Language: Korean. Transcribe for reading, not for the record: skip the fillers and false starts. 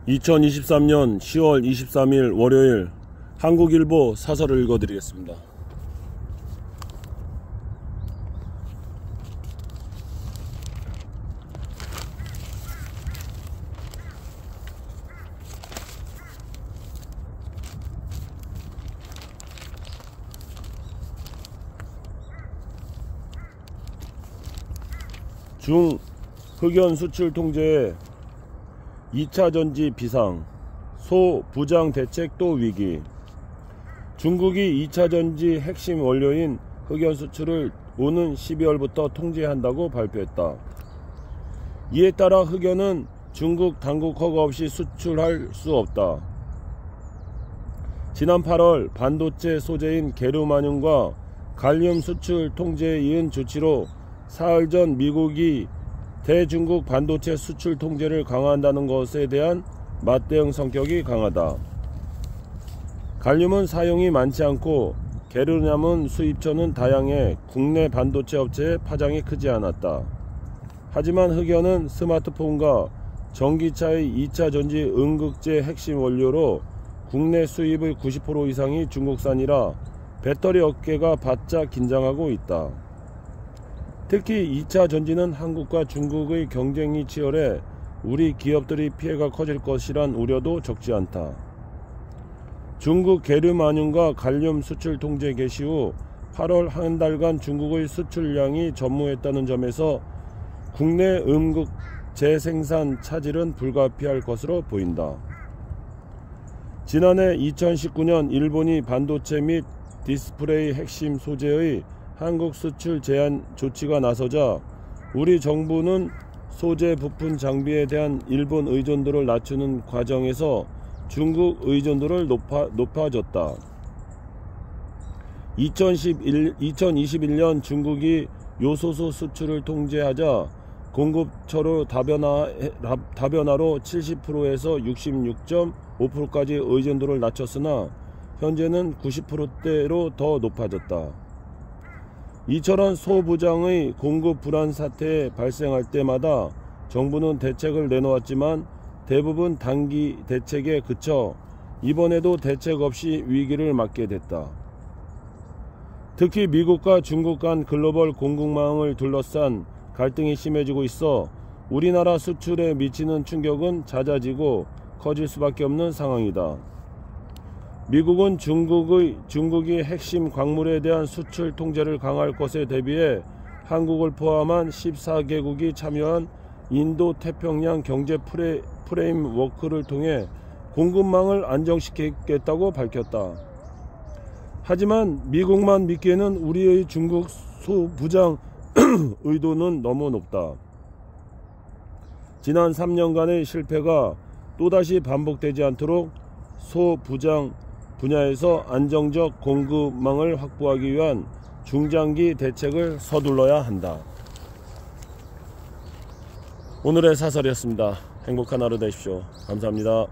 2023년 10월 23일 월요일 한국일보 사설을 읽어드리겠습니다. 중 흑연 수출 통제에 2차 전지 비상, 소 부장 대책 또 위기. 중국이 2차 전지 핵심 원료인 흑연 수출을 오는 12월부터 통제한다고 발표했다. 이에 따라 흑연은 중국 당국 허가 없이 수출할 수 없다. 지난 8월 반도체 소재인 게르마늄과 갈륨 수출 통제에 이은 조치로 사흘 전 미국이 대중국 반도체 수출 통제를 강화한다는 것에 대한 맞대응 성격이 강하다. 갈륨은 사용이 많지 않고 게르마늄 수입처는 다양해 국내 반도체 업체의 파장이 크지 않았다. 하지만 흑연은 스마트폰과 전기차의 2차 전지 음극재 핵심 원료로 국내 수입의 90% 이상이 중국산이라 배터리 업계가 바짝 긴장하고 있다. 특히 2차 전지는 한국과 중국의 경쟁이 치열해 우리 기업들이 피해가 커질 것이란 우려도 적지 않다. 중국 게르마늄과 갈륨 수출 통제 개시 후 8월 한 달간 중국의 수출량이 전무했다는 점에서 국내 음극 재생산 차질은 불가피할 것으로 보인다. 지난해 2019년 일본이 반도체 및 디스플레이 핵심 소재의 한국 수출 제한 조치가 나서자 우리 정부는 소재 부품 장비에 대한 일본 의존도를 낮추는 과정에서 중국 의존도를 높아졌다. 2021년 중국이 요소수 수출을 통제하자 공급처로 다변화로 70%에서 66.5%까지 의존도를 낮췄으나 현재는 90%대로 더 높아졌다. 이처럼 소부장의 공급 불안 사태 발생할 때마다 정부는 대책을 내놓았지만 대부분 단기 대책에 그쳐 이번에도 대책 없이 위기를 맞게 됐다. 특히 미국과 중국 간 글로벌 공급망을 둘러싼 갈등이 심해지고 있어 우리나라 수출에 미치는 충격은 잦아지고 커질 수밖에 없는 상황이다. 미국은 중국이 핵심 광물에 대한 수출 통제를 강화할 것에 대비해 한국을 포함한 14개국이 참여한 인도 태평양 경제 프레임워크를 통해 공급망을 안정시키겠다고 밝혔다. 하지만 미국만 믿기에는 우리의 중국 소부장 의도는 너무 높다. 지난 3년간의 실패가 또다시 반복되지 않도록 소부장 분야에서 안정적 공급망을 확보하기 위한 중장기 대책을 서둘러야 한다. 오늘의 사설이었습니다. 행복한 하루 되십시오. 감사합니다.